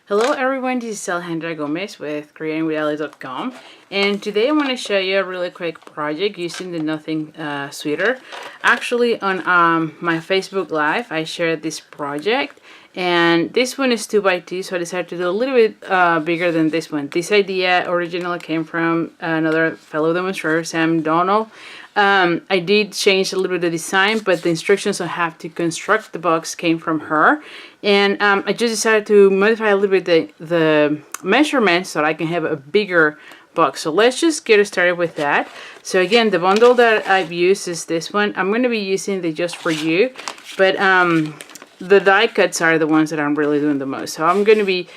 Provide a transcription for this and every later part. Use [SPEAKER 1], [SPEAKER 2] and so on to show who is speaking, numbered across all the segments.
[SPEAKER 1] Hello everyone, this is Alejandra with creatingwithali.com, and today I want to show you a really quick project using the Nothing Sweeter. Actually, on my Facebook Live I shared this project, and this one is 2x2, so I decided to do a little bit bigger than this one. This idea originally came from another fellow demonstrator, Sam Donald. I did change a little bit of the design, but the instructions on how to construct the box came from her. And I just decided to modify a little bit the measurements so that I can have a bigger box. So let's just get started with that. So again, the bundle that I've used is this one. I'm going to be using the Just For You, but the die cuts are the ones that I'm really doing the most. So I'm going to be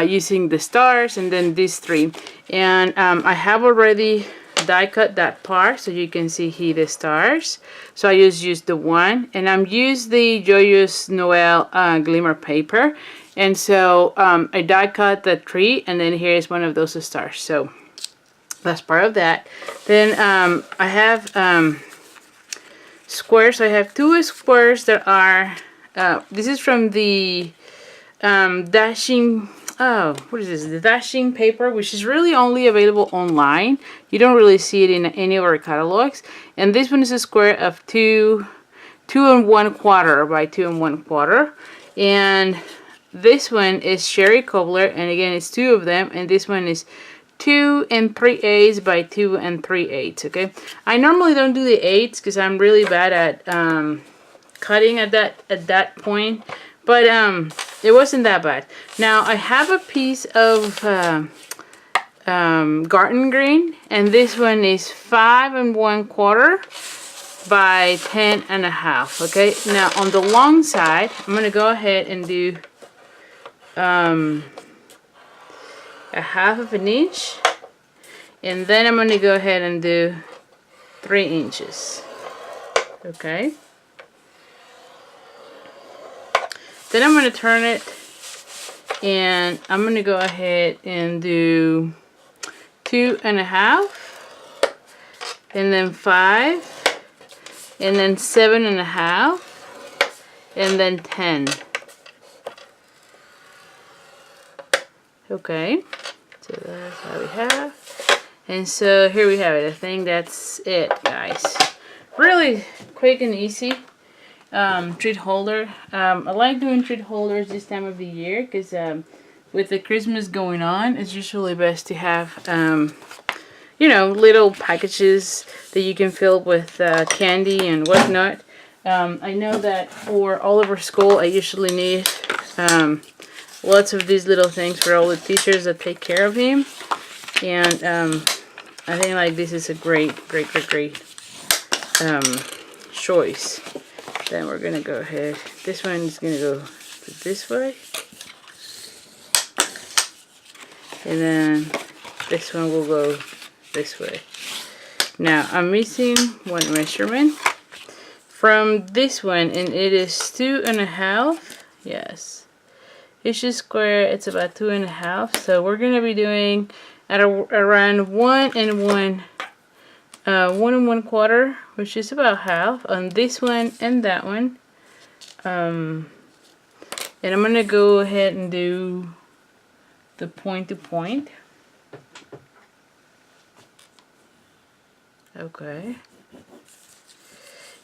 [SPEAKER 1] using the stars and then these three. And I have already die cut that part so you can see here the stars. So I just used the one, and I'm used the Joyous Noel glimmer paper, and so I die cut the tree, and then here is one of those stars. So that's part of that. Then I have squares. I have two squares that are this is from the dashing what is this? The dashing paper, which is really only available online. You don't really see it in any of our catalogs. And this one is a square of 2 1/4 by 2 1/4. And this one is Sherry Cobbler, and again it's two of them. And this one is 2 3/8 by 2 3/8. Okay, I normally don't do the 8s because I'm really bad at cutting at that point. But it wasn't that bad. Now I have a piece of garden green, and this one is 5 1/4 by 10 1/2. Okay, now on the long side, I'm gonna go ahead and do a 1/2 of an inch, and then I'm gonna go ahead and do 3 inches. Okay. Then I'm going to turn it, and I'm going to go ahead and do 2 1/2, and then 5, and then 7 1/2, and then 10. Okay, so that's how we have. And so here we have it. I think that's it, guys. Really quick and easy. Treat holder. I like doing treat holders this time of the year because with the Christmas going on, it's usually best to have you know, little packages that you can fill with candy and whatnot. I know that for all over school I usually need lots of these little things for all the teachers that take care of him, and I think like this is a great choice. Then we're gonna go ahead. This one is gonna go this way, and then this one will go this way. Now I'm missing one measurement from this one, and it is 2 1/2. Yes, each square it's about 2 1/2. So we're gonna be doing at around 1 1/4, which is about half on this one and that one. And I'm gonna go ahead and do the point to point. Okay,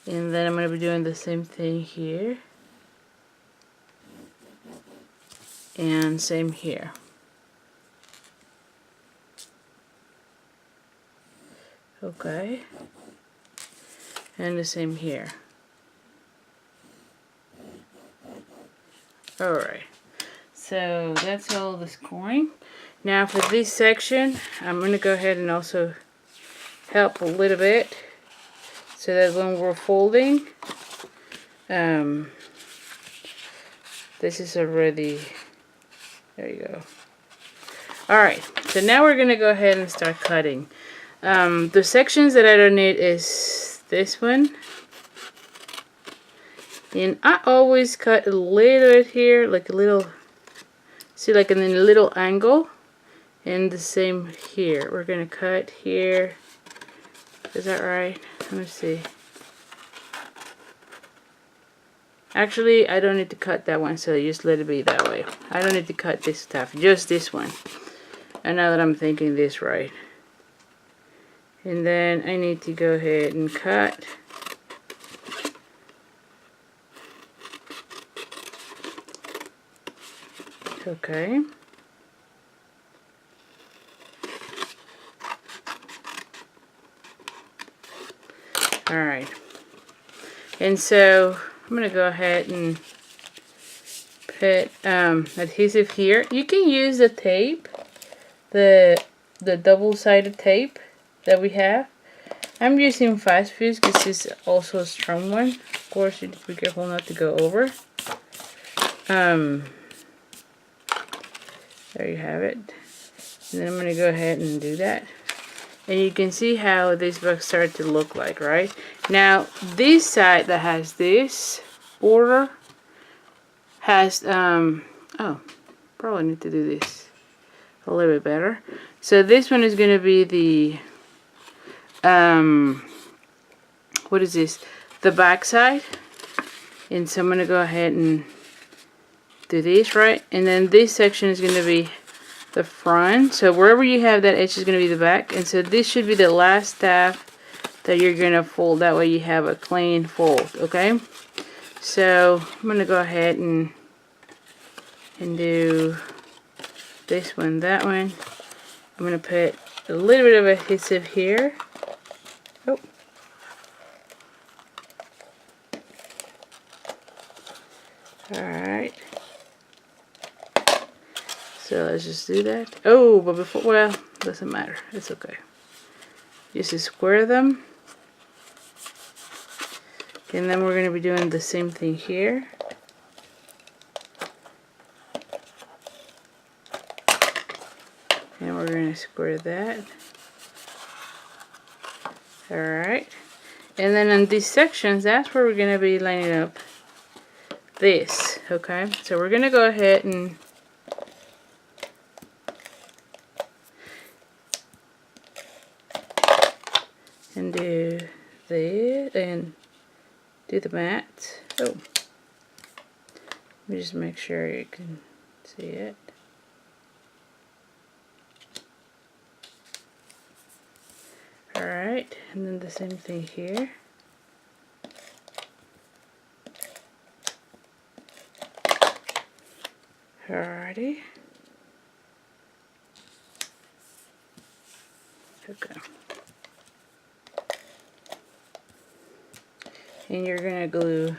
[SPEAKER 1] and then I'm gonna be doing the same thing here, and same here. Okay, and the same here. Alright, so that's all the scoring. Now for this section, I'm going to go ahead and also help a little bit so that when we're folding, this is already, there you go. Alright, so now we're going to go ahead and start cutting. The sections that I don't need is this one, and I always cut a little bit here, like a little, see, like in a little angle, and the same here. We're gonna cut here. Is that right? Let me see. Actually, I don't need to cut that one, so just let it be that way. I don't need to cut this stuff, just this one. And now that I'm thinking this right. And then I need to go ahead and cut. Okay. Alright. And so I'm going to go ahead and put adhesive here. You can use the tape, the double-sided tape that we have. I'm using fast fuse because it's also a strong one. Of course, you need to be careful not to go over. There you have it. And then I'm going to go ahead and do that. And you can see how this box started to look like, right? Now, this side that has this border has, oh, probably need to do this a little bit better. So this one is going to be the, what is this? The back side. And so I'm going to go ahead and do this, right? And then this section is going to be the front. So wherever you have that edge is going to be the back. And so this should be the last staff that you're going to fold. That way you have a clean fold, okay? So I'm going to go ahead and do this one, that one. I'm going to put a little bit of adhesive here. Oh. Alright. So let's just do that. Oh, but before, well, doesn't matter. It's okay. Just square them. And then we're going to be doing the same thing here. And we're going to square that. Alright. And then on these sections, that's where we're going to be lining up this. Okay. So we're going to go ahead and do this and do the mat. Oh, let me just make sure you can see it. Alright, and then the same thing here. Alrighty. Okay. And you're going to glue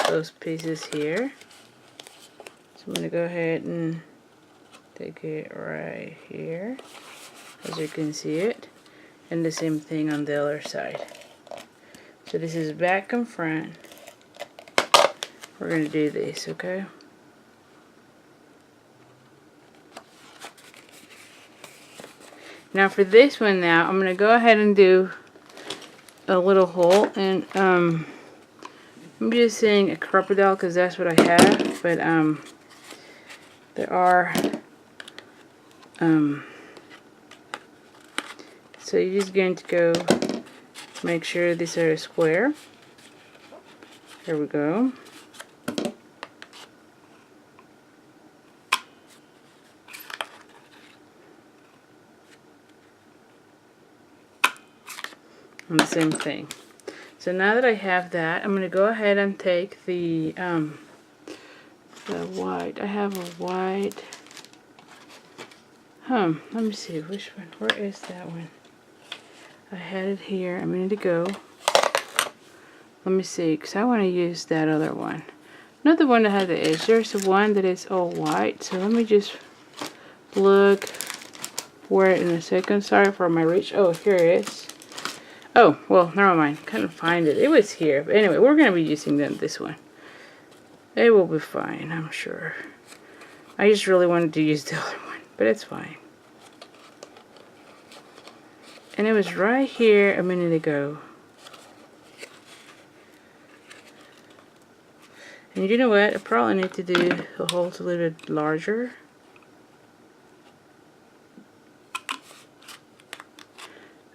[SPEAKER 1] those pieces here. So I'm going to go ahead and take it right here, as you can see it. And the same thing on the other side. So this is back and front. We're going to do this, okay? Now for this one now, I'm going to go ahead and do a little hole, and I'm just saying a crocodile because that's what I have, but there are so you're just going to go make sure these are square. Here we go. And the same thing. So now that I have that, I'm going to go ahead and take the white. I have a white. Let me see which one. Where is that one? I had it here a minute ago. Let me see, because I want to use that other one. Not the one that has the edge. There's the one that is all white. So let me just look for it in a second. Sorry for my reach. Oh, here it is. Oh, well, never mind. Couldn't find it. It was here. But anyway, we're going to be using this one. It will be fine, I'm sure. I just really wanted to use the other one, but it's fine. And it was right here a minute ago. And you know what? I probably need to do the holes a little bit larger.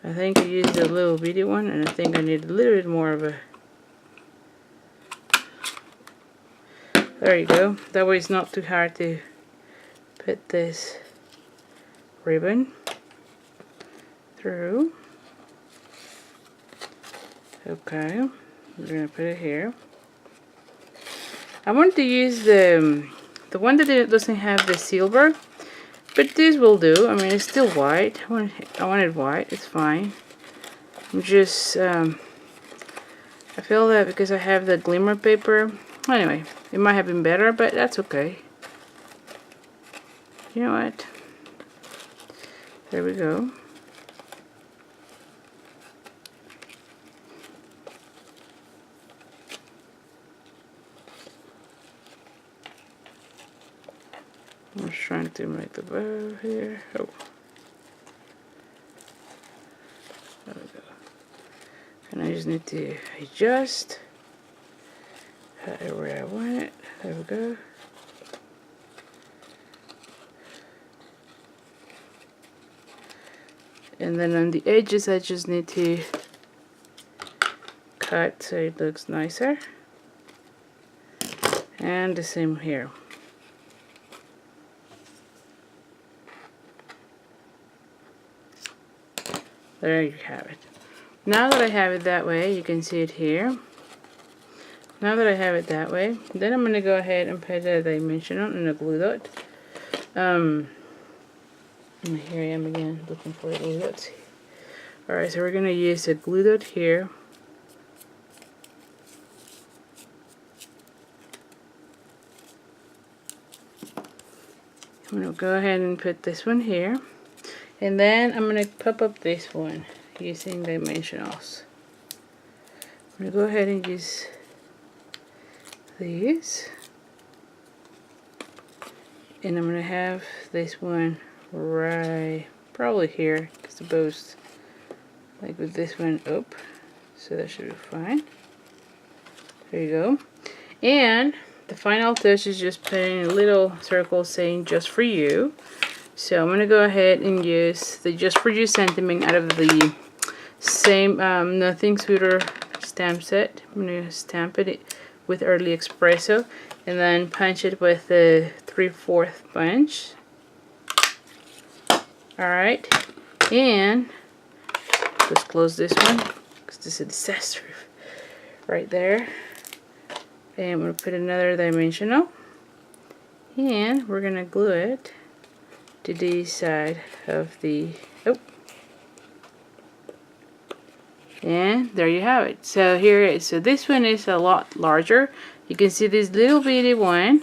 [SPEAKER 1] I think I used a little bitty one, and I think I need a little bit more of a There you go. That way it's not too hard to put this ribbon through. Okay, we're gonna put it here. I wanted to use the one that doesn't have the silver, but this will do. I mean, it's still white. I want it white. It's fine. I'm just I feel that because I have the glimmer paper. Anyway, it might have been better, but that's okay. You know what? There we go. I'm just trying to make the bow here. Oh. There we go. And I just need to adjust where I want it. There we go. And then on the edges I just need to cut so it looks nicer. And the same here. There you have it. Now that I have it that way, you can see it here. Now that I have it that way, then I'm going to go ahead and put a dimensional and a glue dot. And here I am again looking for a glue dot. Alright, so we're going to use a glue dot here. I'm going to go ahead and put this one here. And then I'm going to pop up this one using dimensionals. I'm going to go ahead and use these. And I'm going to have this one right probably here because the bow's like with this one up. So that should be fine. There you go. And the final touch is just putting a little circle saying just for you. So I'm going to go ahead and use the Just For You sentiment out of the same Nothing Sweeter stamp set. I'm going to stamp it with Early Espresso and then punch it with the 3/4 punch. Alright, and let's close this one because this is a disaster right there. And I'm going to put another dimensional and we're going to glue it to the side of the and there you have it. So here it is. So this one is a lot larger. You can see this little bitty one,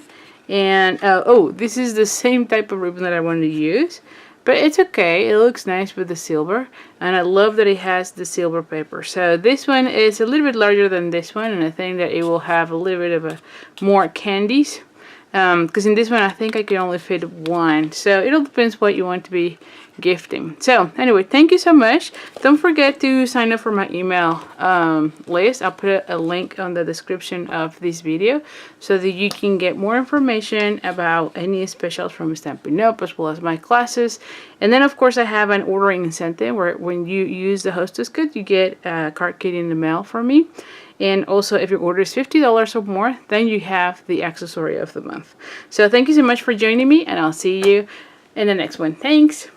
[SPEAKER 1] and oh, this is the same type of ribbon that I wanted to use, but it's okay. It looks nice with the silver, and I love that it has the silver paper. So this one is a little bit larger than this one, and I think that it will have a little bit of a more candies. Because in this one I think I can only fit one, so it all depends what you want to be gifting. So anyway, thank you so much. Don't forget to sign up for my email list. I'll put a link on the description of this video so that you can get more information about any specials from Stampin' Up as well as my classes. And then of course I have an ordering incentive where when you use the hostess code you get a card kit in the mail from me. And also, if your order is $50 or more, then you have the accessory of the month. So thank you so much for joining me, and I'll see you in the next one. Thanks!